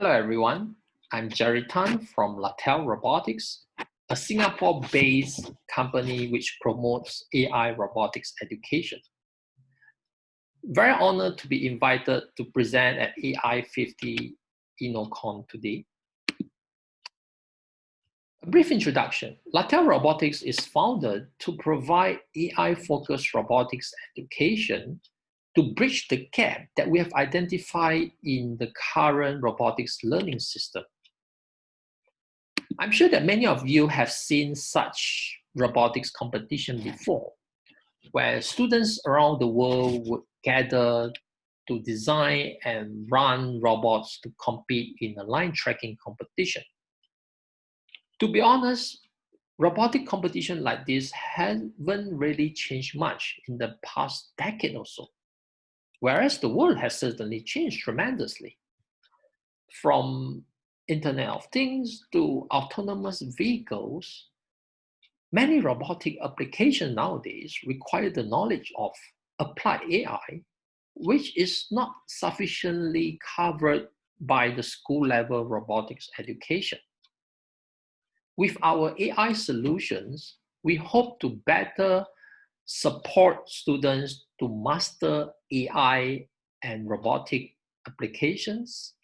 Hello everyone, I'm Jerry Tan from Latel Robotics, a Singapore-based company which promotes AI robotics education. Very honored to be invited to present at AI 50 Inno-Con today. A brief introduction. Latel Robotics is founded to provide AI-focused robotics education to bridge the gap that we have identified in the current robotics learning system. I'm sure that many of you have seen such robotics competition before, where students around the world would gather to design and run robots to compete in a line tracking competition. To be honest, robotic competition like this haven't really changed much in the past decade or so, whereas the world has certainly changed tremendously. From Internet of Things to autonomous vehicles, many robotic applications nowadays require the knowledge of applied AI, which is not sufficiently covered by the school-level robotics education. With our AI solutions, we hope to better support students to master AI and robotic applications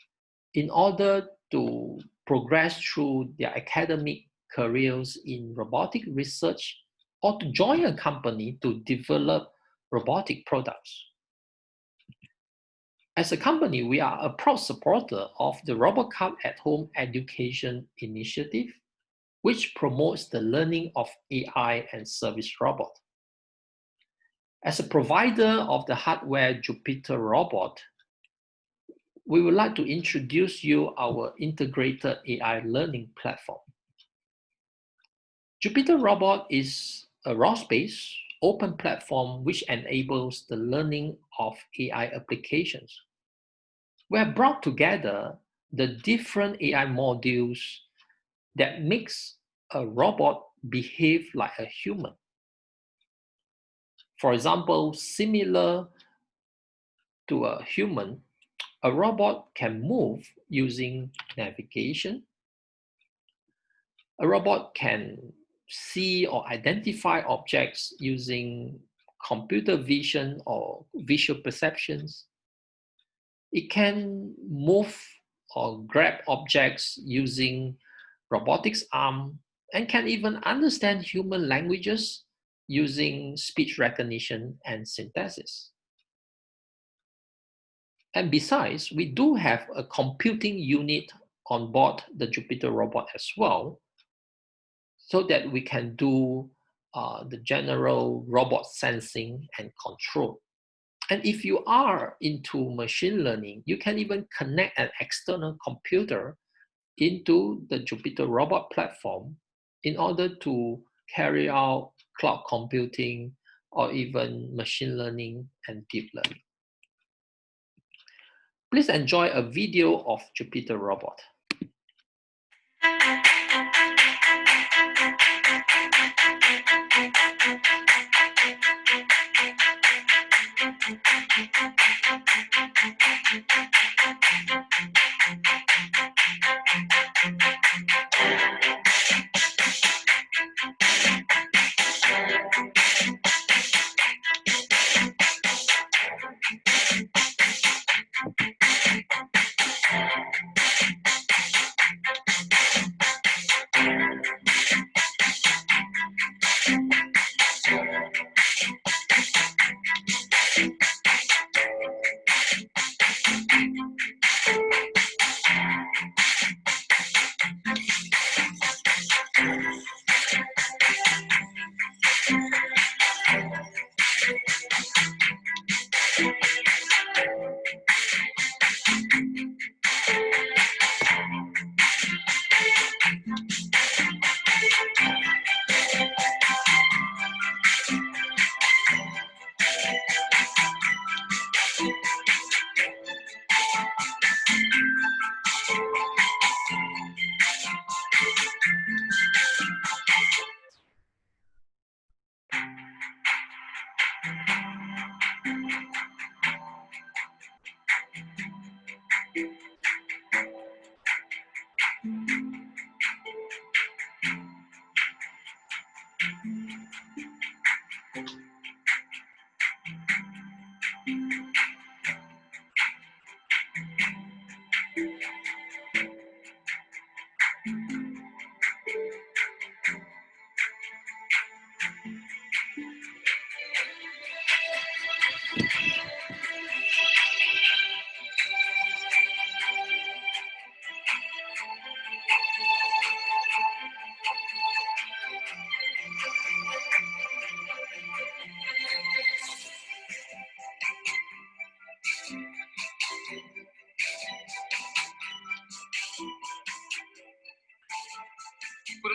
in order to progress through their academic careers in robotic research or to join a company to develop robotic products. As a company, we are a proud supporter of the RobotCup at Home Education Initiative, which promotes the learning of AI and service robot. As a provider of the hardware Jupiter robot, we would like to introduce you our integrated AI learning platform. Jupiter Robot is a ROS-based open platform which enables the learning of AI applications. We have brought together the different AI modules that makes a robot behave like a human. For example, similar to a human, a robot can move using navigation. A robot can see or identify objects using computer vision or visual perceptions. It can move or grab objects using robotics arm and can even understand human languages using speech recognition and synthesis. And besides, we do have a computing unit on board the Jupiter robot as well, so that we can do the general robot sensing and control. And if you are into machine learning, you can even connect an external computer into the Jupiter robot platform in order to carry out cloud computing or even machine learning and deep learning. Please enjoy a video of Jupiter robot.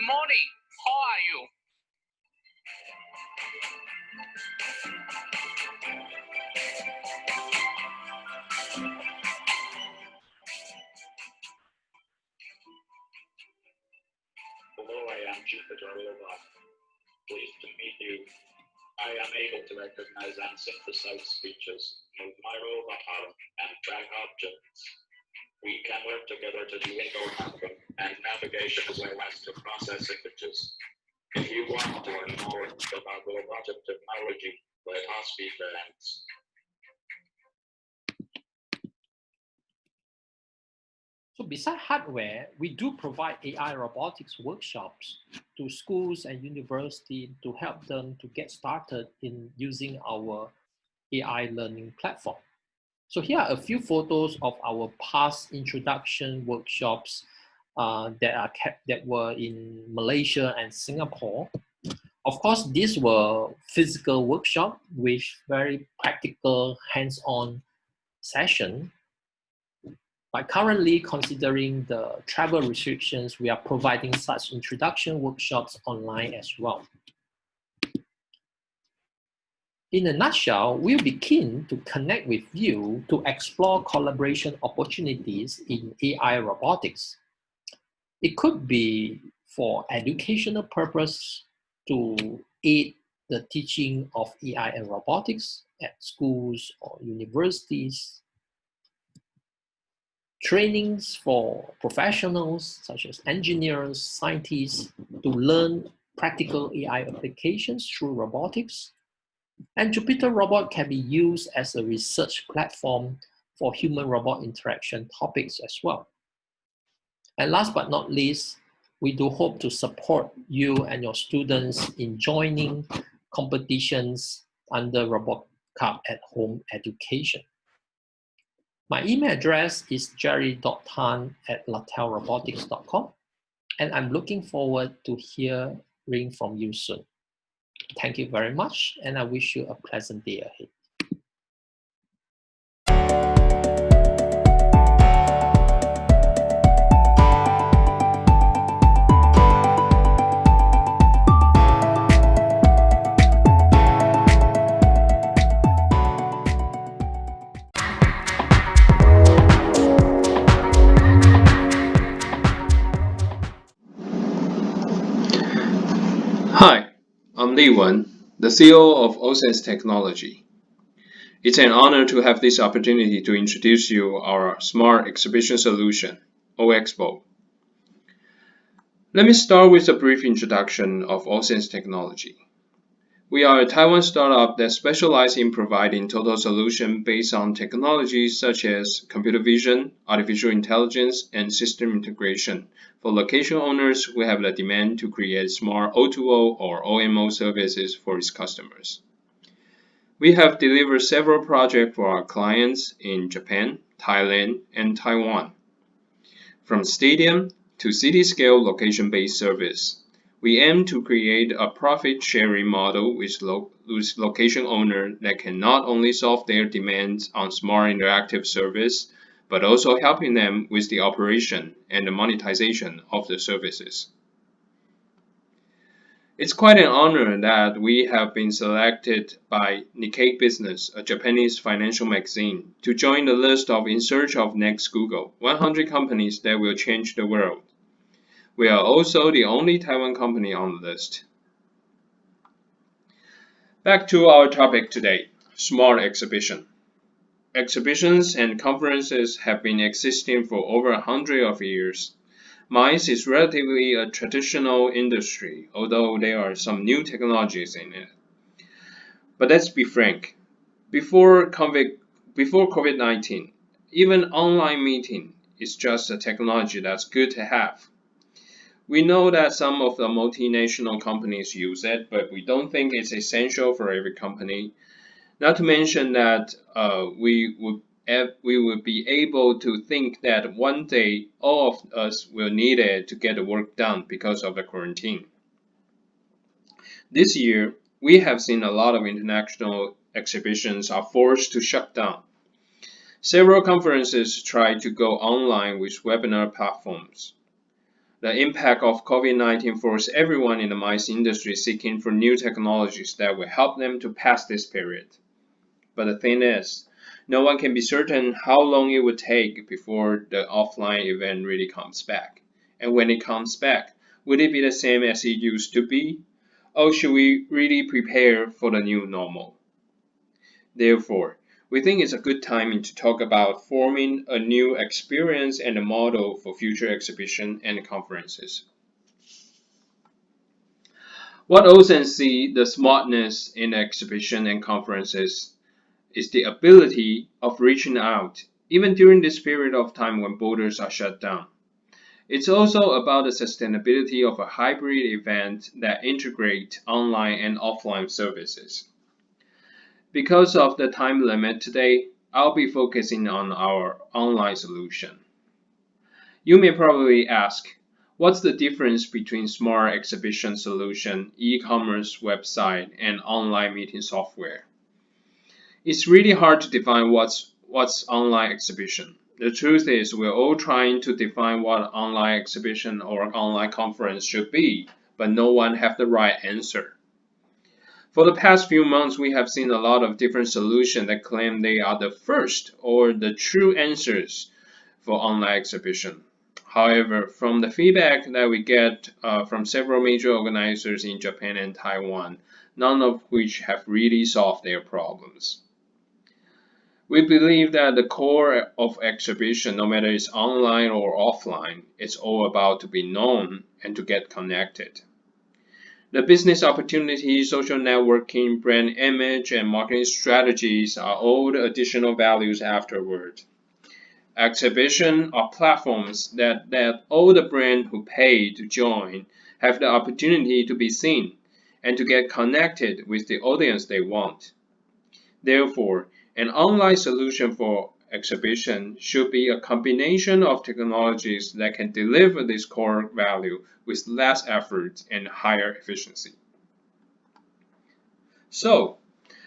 morning. How are you? Hello, I am Jupiter Robot. Pleased to meet you. I am able to recognize and synthesize speeches, move my robot arm, and track objects. We can work together to do window mapping and navigation as well as to process images. If you want to learn more about robotic technology, let us be friends. So besides hardware, we do provide AI robotics workshops to schools and universities to help them to get started in using our AI learning platform. So here are a few photos of our past introduction workshops that were in Malaysia and Singapore. Of course, these were physical workshops with very practical, hands-on session. But currently, considering the travel restrictions, we are providing such introduction workshops online as well. In a nutshell, we'll be keen to connect with you to explore collaboration opportunities in AI robotics. It could be for educational purpose to aid the teaching of AI and robotics at schools or universities, trainings for professionals such as engineers, scientists to learn practical AI applications through robotics. And Jupyter Robot can be used as a research platform for human-robot interaction topics as well. And last but not least, we do hope to support you and your students in joining competitions under Robot Cup at Home Education. My email address is jerry.tan@latelrobotics.com, and I'm looking forward to hearing from you soon. Thank you very much, and I wish you a pleasant day ahead. Hi, I'm Li Wen, the CEO of Osense Technology. It's an honor to have this opportunity to introduce you our smart exhibition solution, OXBO. Let me start with a brief introduction of Osense Technology. We are a Taiwan startup that specializes in providing total solutions based on technologies such as computer vision, artificial intelligence, and system integration. For location owners who have the demand to create smart O2O or OMO services for its customers. We have delivered several projects for our clients in Japan, Thailand, and Taiwan. From stadium to city-scale location-based service, we aim to create a profit-sharing model with location owners that can not only solve their demands on smart interactive service, but also helping them with the operation and the monetization of the services. It's quite an honor that we have been selected by Nikkei Business, a Japanese financial magazine, to join the list of In Search of Next Google, 100 companies that will change the world. We are also the only Taiwan company on the list. Back to our topic today, smart exhibition. Exhibitions and conferences have been existing for over 100 years. Mines is relatively a traditional industry, although there are some new technologies in it. But let's be frank, before COVID-19, even online meeting is just a technology that's good to have. We know that some of the multinational companies use it, but we don't think it's essential for every company. Not to mention that we would be able to think that one day all of us will need it to get the work done because of the quarantine. This year, we have seen a lot of international exhibitions are forced to shut down. Several conferences try to go online with webinar platforms. The impact of COVID-19 forced everyone in the MICE industry seeking for new technologies that will help them to pass this period. But the thing is, no one can be certain how long it would take before the offline event really comes back. And when it comes back, would it be the same as it used to be? Or should we really prepare for the new normal? Therefore, we think it's a good timing to talk about forming a new experience and a model for future exhibition and conferences. What also see the smartness in exhibition and conferences is the ability of reaching out, even during this period of time when borders are shut down. It's also about the sustainability of a hybrid event that integrates online and offline services. Because of the time limit today, I'll be focusing on our online solution. You may probably ask, what's the difference between smart exhibition solution, e-commerce website, and online meeting software? It's really hard to define what's online exhibition. The truth is we're all trying to define what online exhibition or online conference should be, but no one has the right answer. For the past few months, we have seen a lot of different solutions that claim they are the first or the true answers for online exhibition. However, from the feedback that we get from several major organizers in Japan and Taiwan, none of which have really solved their problems. We believe that the core of exhibition, no matter it's online or offline, it's all about to be known and to get connected. The business opportunities, social networking, brand image, and marketing strategies are all the additional values afterward. Exhibition are platforms that all the brands who pay to join have the opportunity to be seen and to get connected with the audience they want. Therefore, an online solution for exhibition should be a combination of technologies that can deliver this core value with less effort and higher efficiency. So,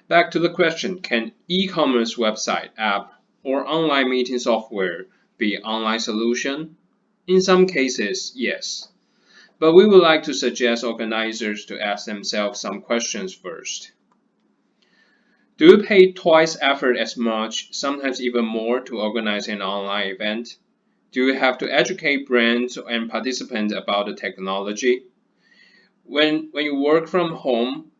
back to the question, can e-commerce website, app, or online meeting software be an online solution? In some cases, yes. But we would like to suggest organizers to ask themselves some questions first. Do you pay twice effort as much, sometimes even more, to organize an online event? Do you have to educate brands and participants about the technology? When you work from home,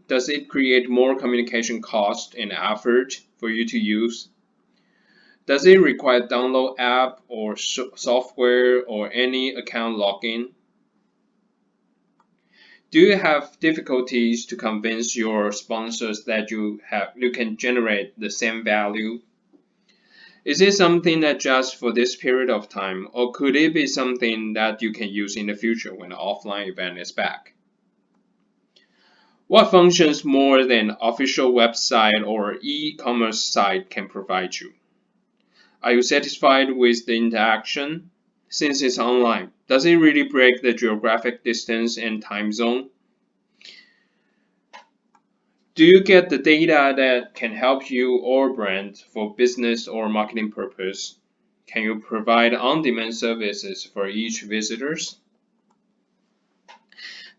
does it create more communication cost and effort for you to use? Does it require download app or software or any account login? Do you have difficulties to convince your sponsors that you can generate the same value? Is it something that just for this period of time, or could it be something that you can use in the future when the offline event is back? What functions more than an official website or e-commerce site can provide you? Are you satisfied with the interaction? Since it's online, does it really break the geographic distance and time zone? Do you get the data that can help you or brand for business or marketing purpose? Can you provide on-demand services for each visitors?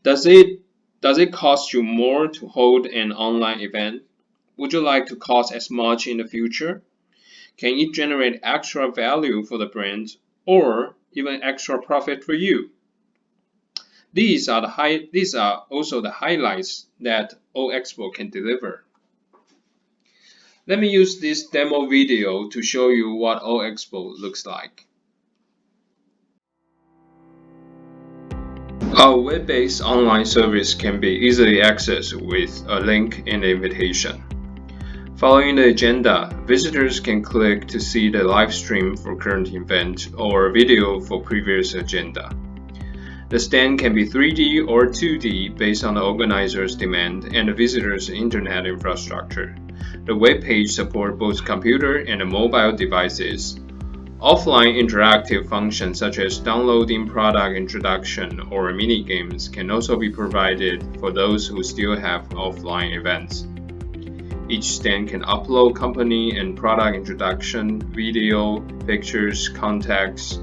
Does it cost you more to hold an online event? Would you like to cost as much in the future? Can it generate extra value for the brand or even extra profit for you? These are also the highlights that O-Expo can deliver. Let me use this demo video to show you what O-Expo looks like. Our web-based online service can be easily accessed with a link in the invitation. Following the agenda, visitors can click to see the live stream for current event or a video for previous agenda. The stand can be 3D or 2D based on the organizer's demand and the visitor's internet infrastructure. The web page supports both computer and mobile devices. Offline interactive functions such as downloading product introduction or mini games can also be provided for those who still have offline events. Each stand can upload company and product introduction, video, pictures, contacts,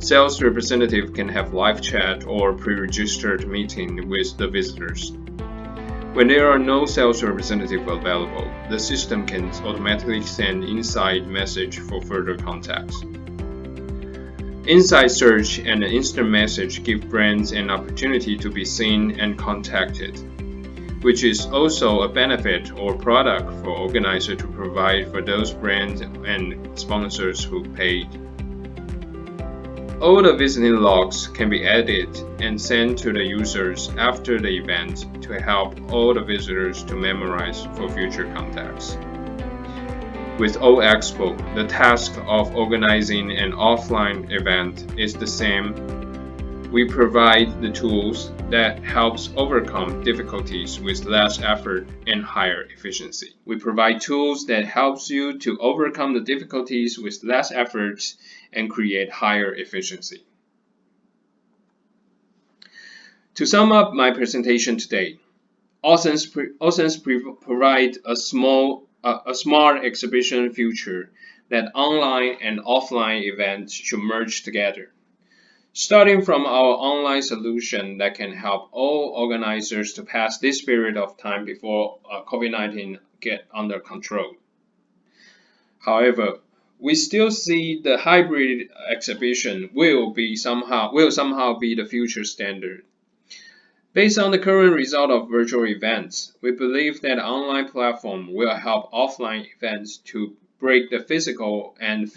Sales representative can have live chat or pre-registered meeting with the visitors. When there are no sales representative available, the system can automatically send inside message for further contacts. Inside search and instant message give brands an opportunity to be seen and contacted, which is also a benefit or product for organizer to provide for those brands and sponsors who paid. All the visiting logs can be added and sent to the users after the event to help all the visitors to memorize for future contacts. With OXPO, the task of organizing an offline event is the same. We provide the tools that helps overcome difficulties with less effort and higher efficiency. We provide tools that helps you to overcome the difficulties with less effort and create higher efficiency. To sum up my presentation today, Ausense provide a smart exhibition future that online and offline events should merge together. Starting from our online solution that can help all organizers to pass this period of time before COVID-19 get under control. However, we still see the hybrid exhibition will somehow be the future standard. Based on the current result of virtual events, we believe that an online platform will help offline events to break the physical and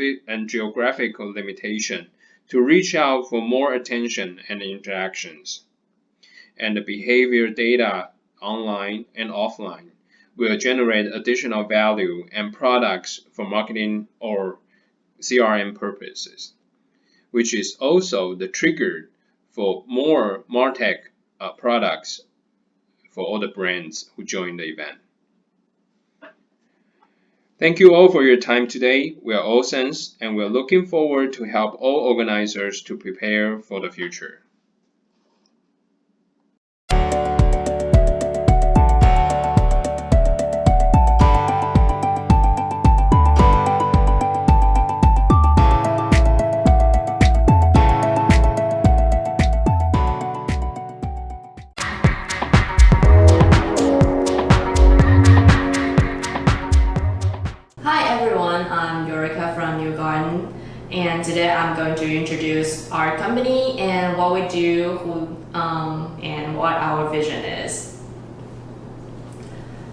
geographical limitation to reach out for more attention and interactions. And the behavior data online and offline will generate additional value and products for marketing or CRM purposes, which is also the trigger for more MarTech products for all the brands who join the event. Thank you all for your time today. We are Ausense, and we're looking forward to help all organizers to prepare for the future. And today I'm going to introduce our company and what we do, and what our vision is.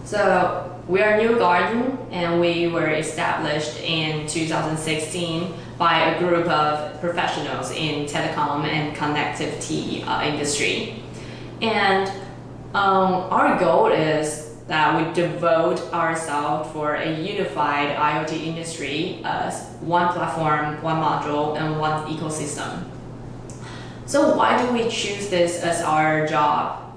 So we are New Garden, and we were established in 2016 by a group of professionals in telecom and connectivity industry. And our goal is that we devote ourselves for a unified IoT industry as one platform, one module, and one ecosystem. So why do we choose this as our job?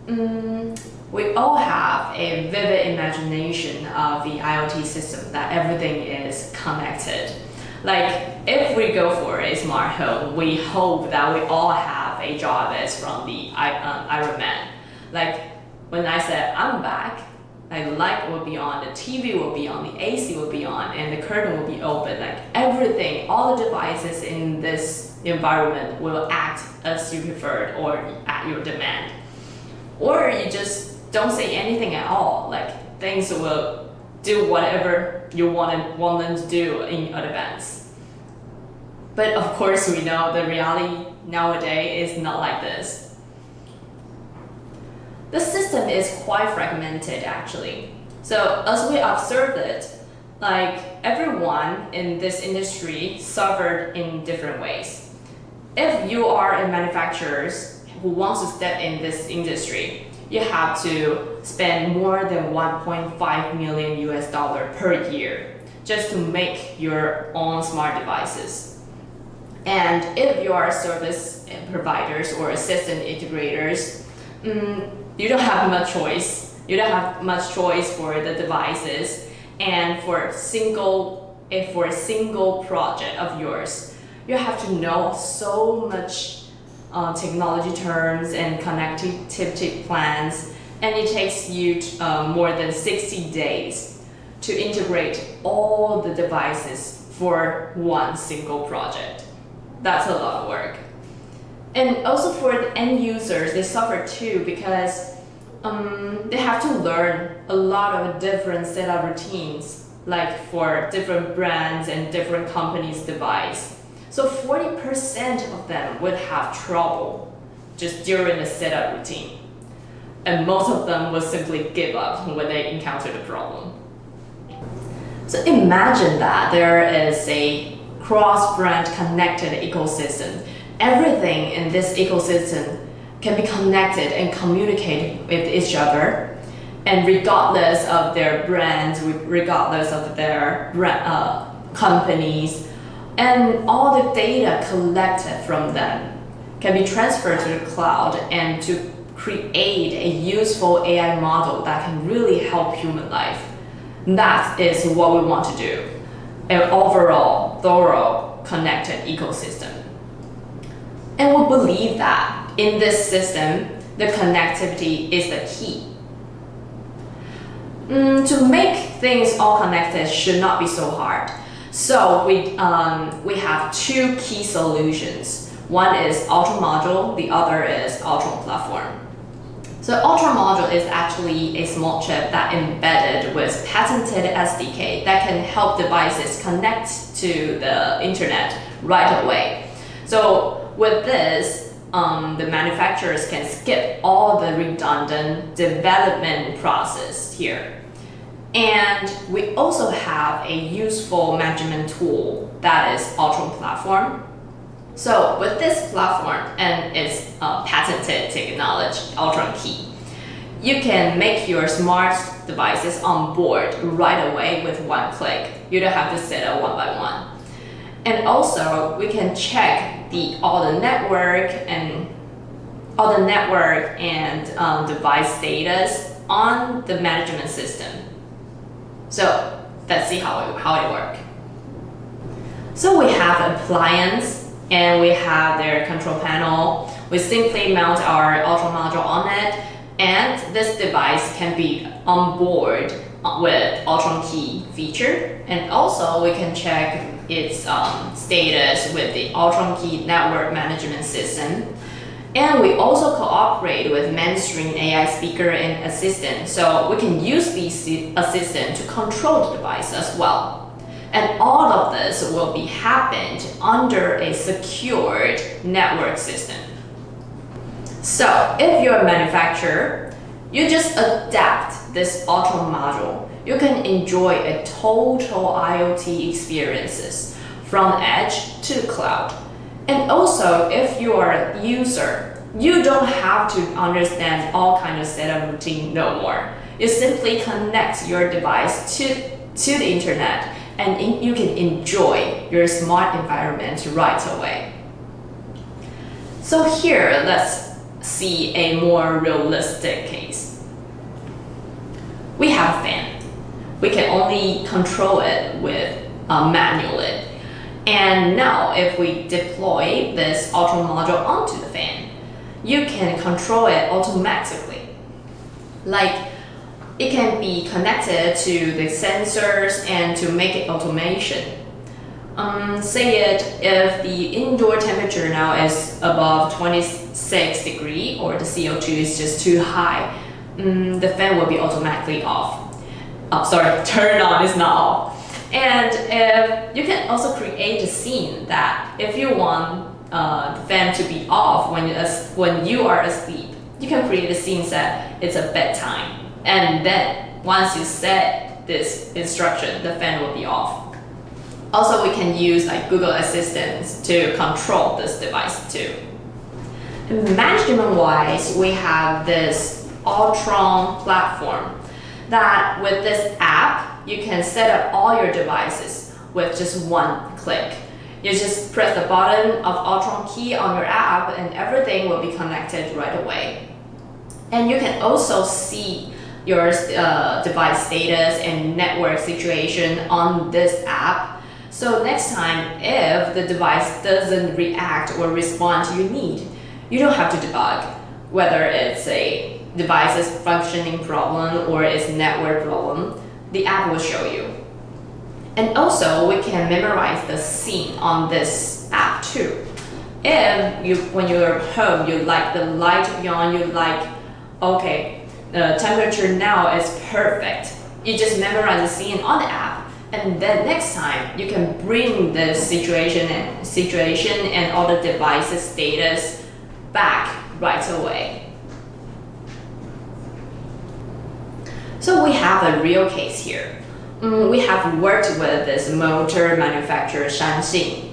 We all have a vivid imagination of the IoT system, that everything is connected. Like if we go for a smart home, we hope that we all have a job as from the Iron Man. Like when I said I'm back, like the light will be on, the TV will be on, the AC will be on, and the curtain will be open. Like everything, all the devices in this environment will act as you preferred or at your demand. Or you just don't say anything at all. Like things will do whatever you want them to do in advance. But of course we know the reality nowadays is not like this. The system is quite fragmented actually. So as we observed it, like everyone in this industry suffered in different ways. If you are a manufacturer who wants to step in this industry, you have to spend more than 1.5 million US dollar per year just to make your own smart devices. And if you are service providers or system integrators, you don't have much choice. You don't have much choice for the devices, and for a single project of yours, you have to know so much technology terms and connectivity plans, and it takes you more than 60 days to integrate all the devices for one single project. That's a lot of work. And also for the end users, they suffer too because they have to learn a lot of different setup routines, like for different brands and different companies' device. So 40% of them would have trouble just during the setup routine. And most of them will simply give up when they encounter the problem. So imagine that there is a cross-brand connected ecosystem. Everything in this ecosystem can be connected and communicate with each other. And regardless of their brands, regardless of their companies, and all the data collected from them can be transferred to the cloud and to create a useful AI model that can really help human life. That is what we want to do, an overall, thorough, connected ecosystem. And we believe that in this system, the connectivity is the key. To make things all connected should not be so hard. So we have two key solutions. One is Ultra Module, the other is Ultra Platform. So Ultra Module is actually a small chip that embedded with patented SDK that can help devices connect to the internet right away. So with this, the manufacturers can skip all the redundant development process here. And we also have a useful management tool that is Ultra Platform. So with this platform and its patented technology, Ultra Key, you can make your smart devices on board right away with one click. You don't have to set up one by one. And also, we can check all the network and device status on the management system. So let's see how it works. So we have appliance and we have their control panel. We simply mount our Ultra Module on it, and this device can be on board with Ultra Key feature. And also we can check its status with the Ultra Key network management system. And we also cooperate with mainstream AI speaker and assistant, so we can use these assistants to control the device as well. And all of this will be happened under a secured network system. So if you're a manufacturer, you just adapt this Ultra Module. You can enjoy a total IoT experiences from edge to cloud. And also, if you are a user, you don't have to understand all kinds of setup routine no more. You simply connect your device to the internet, and you can enjoy your smart environment right away. So here, let's see a more realistic case. We have a fan. We can only control it with manually. And now if we deploy this Ultra Module onto the fan, you can control it automatically. Like, it can be connected to the sensors and to make it automation. Say if the indoor temperature now is above 26 degrees or the CO2 is just too high, the fan will be automatically off. Turn on is not off. And if you can also create a scene that if you want the fan to be off when you are asleep, you can create a scene that it's a bedtime. And then once you set this instruction, the fan will be off. Also, we can use like Google Assistant to control this device too. Management-wise, we have this Ultra platform that with this app, you can set up all your devices with just one click. You just press the button of Ultra Key on your app and everything will be connected right away. And you can also see your device status and network situation on this app. So next time, if the device doesn't react or respond to your need, you don't have to debug, whether it's a device's functioning problem or its network problem. The app will show you. And also, we can memorize the scene on this app too. If when you're home, you like the light to be on, you like, okay, the temperature now is perfect. You just memorize the scene on the app, and then next time you can bring the situation and all the devices status back right away. So we have a real case here. We have worked with this motor manufacturer Shanxing.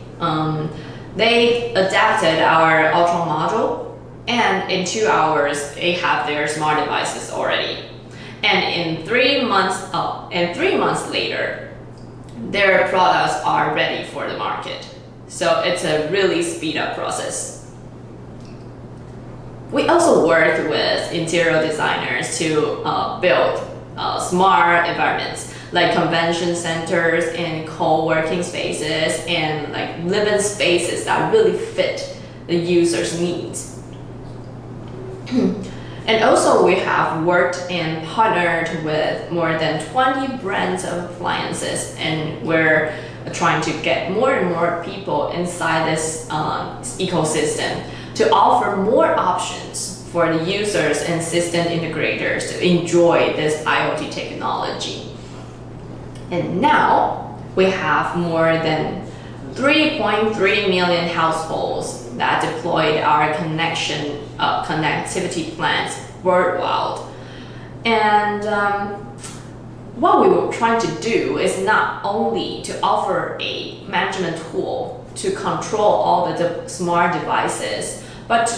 They adapted our Ultron module, and in 2 hours they have their smart devices already. And in 3 months later, their products are ready for the market. So it's a really speed up process. We also worked with interior designers to build smart environments like convention centers and co-working spaces and like living spaces that really fit the user's needs. And also we have worked and partnered with more than 20 brands of appliances, and we're trying to get more and more people inside this ecosystem to offer more options for the users and system integrators to enjoy this IoT technology. And now we have more than 3.3 million households that deployed our connectivity plans worldwide. And what we were trying to do is not only to offer a management tool to control all the smart devices, but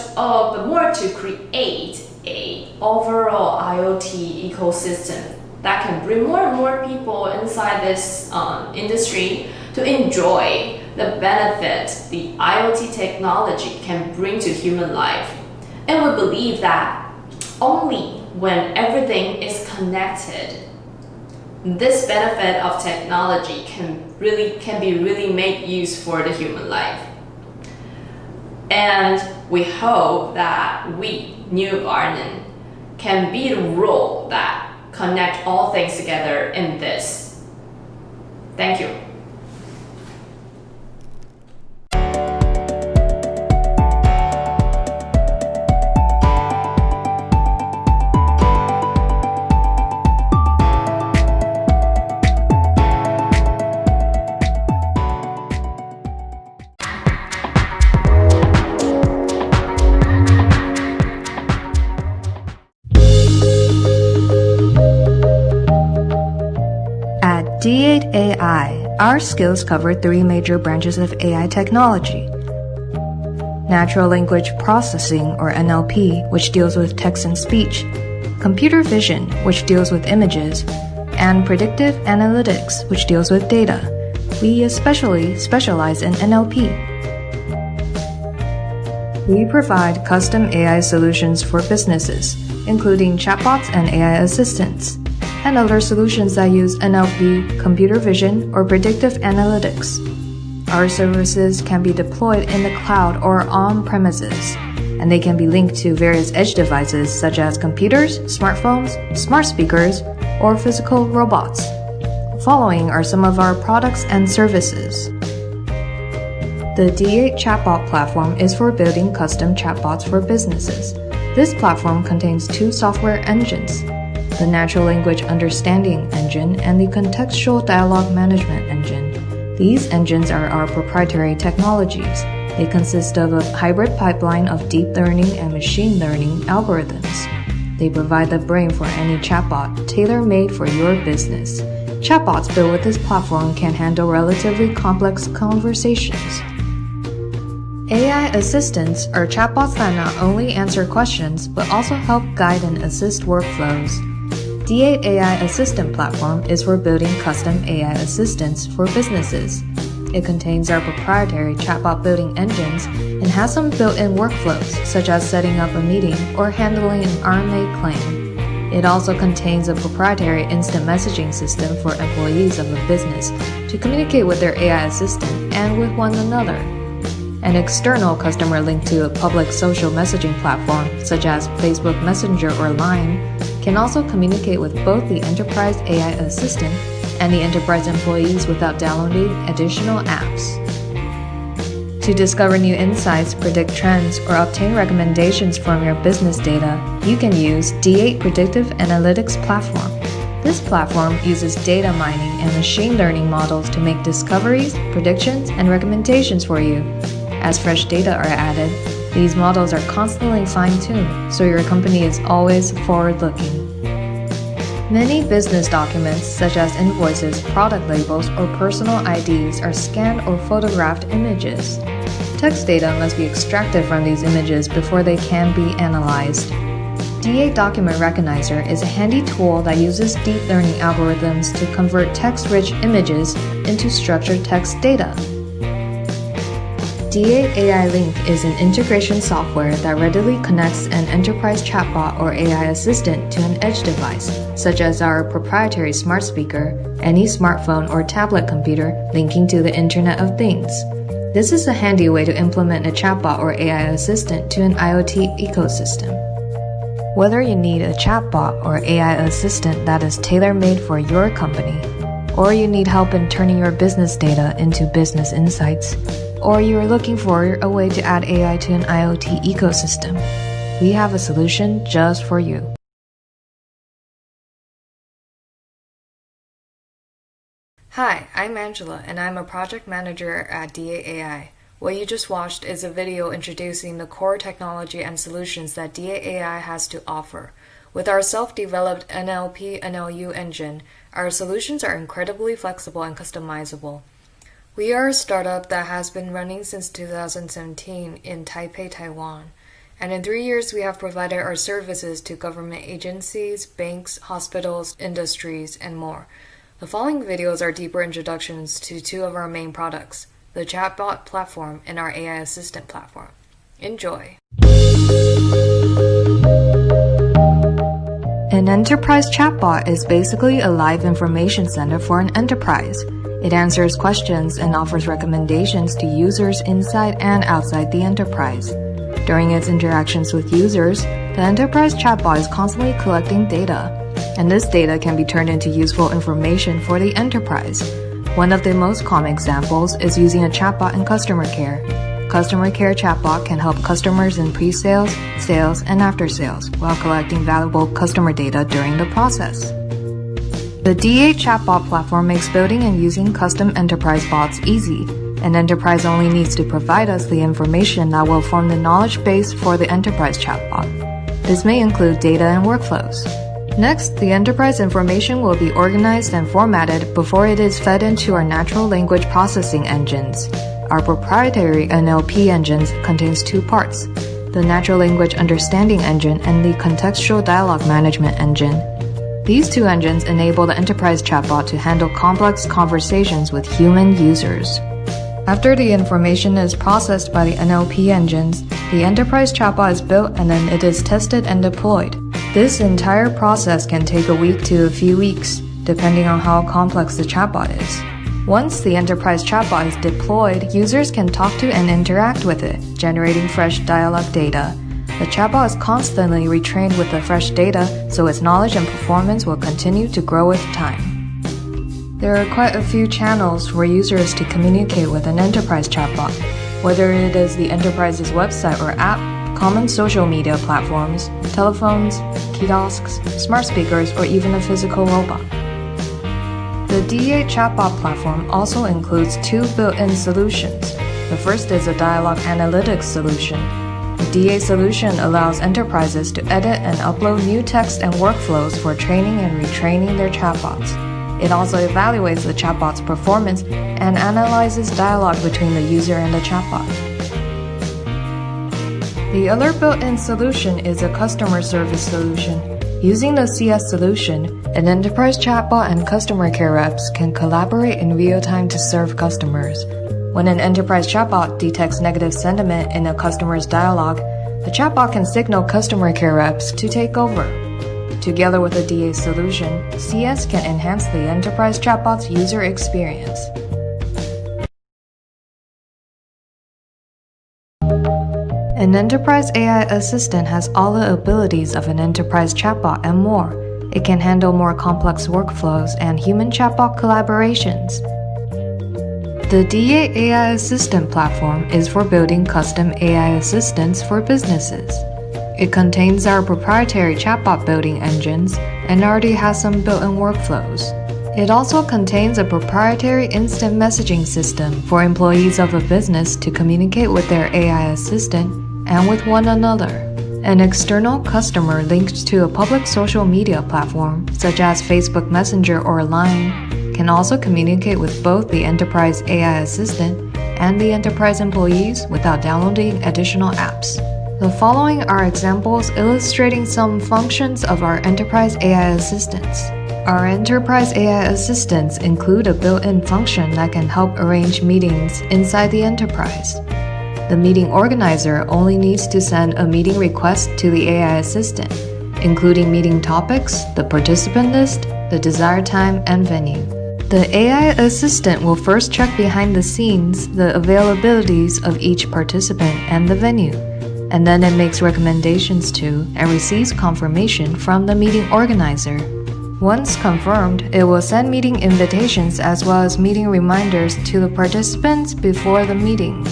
more to create an overall IoT ecosystem that can bring more and more people inside this industry to enjoy the benefit the IoT technology can bring to human life. And we believe that only when everything is connected, this benefit of technology can be really made use for the human life. And we hope that we, New Garden, can be the role that connect all things together in this. Thank you. D8 AI, our skills cover 3 major branches of AI technology. Natural language processing, or NLP, which deals with text and speech, computer vision, which deals with images, and predictive analytics, which deals with data. We especially specialize in NLP. We provide custom AI solutions for businesses, including chatbots and AI assistants, and other solutions that use NLP, computer vision, or predictive analytics. Our services can be deployed in the cloud or on-premises, and they can be linked to various edge devices such as computers, smartphones, smart speakers, or physical robots. Following are some of our products and services. The D8 chatbot platform is for building custom chatbots for businesses. This platform contains 2 software engines: the Natural Language Understanding Engine and the Contextual Dialogue Management Engine. These engines are our proprietary technologies. They consist of a hybrid pipeline of deep learning and machine learning algorithms. They provide the brain for any chatbot, tailor-made for your business. Chatbots built with this platform can handle relatively complex conversations. AI assistants are chatbots that not only answer questions, but also help guide and assist workflows. D8 AI Assistant Platform is for building custom AI assistants for businesses. It contains our proprietary chatbot building engines and has some built-in workflows, such as setting up a meeting or handling an RMA claim. It also contains a proprietary instant messaging system for employees of a business to communicate with their AI assistant and with one another. An external customer link to a public social messaging platform, such as Facebook Messenger or Line, can also communicate with both the enterprise AI assistant and the enterprise employees without downloading additional apps. To discover new insights, predict trends, or obtain recommendations from your business data, you can use D8 Predictive Analytics Platform. This platform uses data mining and machine learning models to make discoveries, predictions, and recommendations for you. As fresh data are added, these models are constantly fine-tuned, so your company is always forward-looking. Many business documents, such as invoices, product labels, or personal IDs, are scanned or photographed images. Text data must be extracted from these images before they can be analyzed. D8 Document Recognizer is a handy tool that uses deep learning algorithms to convert text-rich images into structured text data. D8 AI Link is an integration software that readily connects an enterprise chatbot or AI assistant to an edge device, such as our proprietary smart speaker, any smartphone or tablet computer linking to the Internet of Things. This is a handy way to implement a chatbot or AI assistant to an IoT ecosystem. Whether you need a chatbot or AI assistant that is tailor-made for your company, or you need help in turning your business data into business insights, or you are looking for a way to add AI to an IoT ecosystem, we have a solution just for you. Hi, I'm Angela, and I'm a project manager at D8 AI. What you just watched is a video introducing the core technology and solutions that D8 AI has to offer. With our self-developed NLP/NLU engine, our solutions are incredibly flexible and customizable. We are a startup that has been running since 2017 in Taipei, Taiwan. And in 3 years, we have provided our services to government agencies, banks, hospitals, industries, and more. The following videos are deeper introductions to two of our main products, the chatbot platform and our AI assistant platform. Enjoy! An enterprise chatbot is basically a live information center for an enterprise. It answers questions and offers recommendations to users inside and outside the enterprise. During its interactions with users, the enterprise chatbot is constantly collecting data, and this data can be turned into useful information for the enterprise. One of the most common examples is using a chatbot in customer care. Customer care chatbot can help customers in pre-sales, sales, and after-sales while collecting valuable customer data during the process. The D8 chatbot platform makes building and using custom enterprise bots easy. An enterprise only needs to provide us the information that will form the knowledge base for the enterprise chatbot. This may include data and workflows. Next, the enterprise information will be organized and formatted before it is fed into our natural language processing engines. Our proprietary NLP engines contains two parts, the natural language understanding engine and the contextual dialogue management engine. These two engines enable the enterprise chatbot to handle complex conversations with human users. After the information is processed by the NLP engines, the enterprise chatbot is built and then it is tested and deployed. This entire process can take a week to a few weeks, depending on how complex the chatbot is. Once the enterprise chatbot is deployed, users can talk to and interact with it, generating fresh dialogue data. The chatbot is constantly retrained with the fresh data, so its knowledge and performance will continue to grow with time. There are quite a few channels for users to communicate with an enterprise chatbot, whether it is the enterprise's website or app, common social media platforms, telephones, kiosks, smart speakers, or even a physical robot. The D8 chatbot platform also includes two built-in solutions. The first is a dialogue analytics solution. The D8 solution allows enterprises to edit and upload new text and workflows for training and retraining their chatbots. It also evaluates the chatbot's performance and analyzes dialogue between the user and the chatbot. The other built-in solution is a customer service solution. Using the CS solution, an enterprise chatbot and customer care reps can collaborate in real time to serve customers. When an enterprise chatbot detects negative sentiment in a customer's dialogue, the chatbot can signal customer care reps to take over. Together with the D8 solution, CS can enhance the enterprise chatbot's user experience. An enterprise AI assistant has all the abilities of an enterprise chatbot and more. It can handle more complex workflows and human chatbot collaborations. The D8 AI Assistant platform is for building custom AI assistants for businesses. It contains our proprietary chatbot building engines and already has some built-in workflows. It also contains a proprietary instant messaging system for employees of a business to communicate with their AI assistant and with one another. An external customer linked to a public social media platform, such as Facebook Messenger or Line, can also communicate with both the enterprise AI assistant and the enterprise employees without downloading additional apps. The following are examples illustrating some functions of our enterprise AI assistants. Our enterprise AI assistants include a built-in function that can help arrange meetings inside the enterprise. The meeting organizer only needs to send a meeting request to the AI assistant, including meeting topics, the participant list, the desired time, and venue. The AI assistant will first check behind the scenes the availabilities of each participant and the venue, and then it makes recommendations to and receives confirmation from the meeting organizer. Once confirmed, it will send meeting invitations as well as meeting reminders to the participants before the meeting.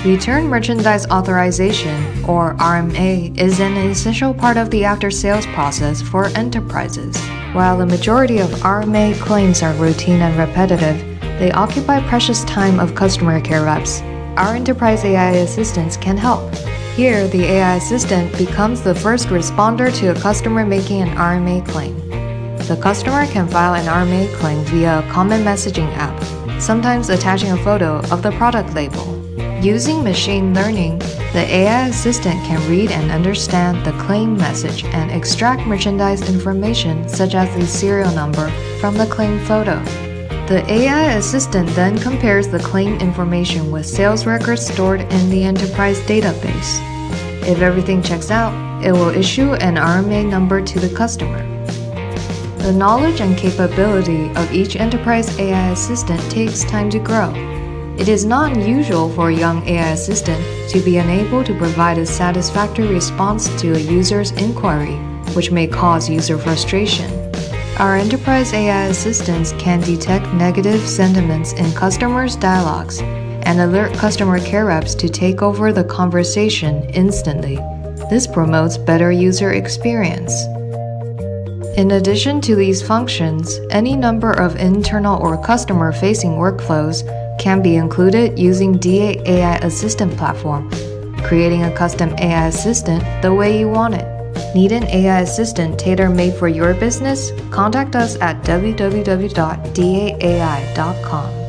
Return Merchandise Authorization, or RMA, is an essential part of the after-sales process for enterprises. While the majority of RMA claims are routine and repetitive, they occupy precious time of customer care reps. Our enterprise AI assistants can help. Here, the AI assistant becomes the first responder to a customer making an RMA claim. The customer can file an RMA claim via a common messaging app, sometimes attaching a photo of the product label. Using machine learning, the AI assistant can read and understand the claim message and extract merchandise information such as the serial number from the claim photo. The AI assistant then compares the claim information with sales records stored in the enterprise database. If everything checks out, it will issue an RMA number to the customer. The knowledge and capability of each enterprise AI assistant takes time to grow. It is not unusual for a young AI assistant to be unable to provide a satisfactory response to a user's inquiry, which may cause user frustration. Our enterprise AI assistants can detect negative sentiments in customers' dialogues and alert customer care reps to take over the conversation instantly. This promotes better user experience. In addition to these functions, any number of internal or customer-facing workflows can be included using D8 AI Assistant platform, creating a custom AI assistant the way you want it. Need an AI assistant tailor-made for your business? Contact us at www.d8ai.com.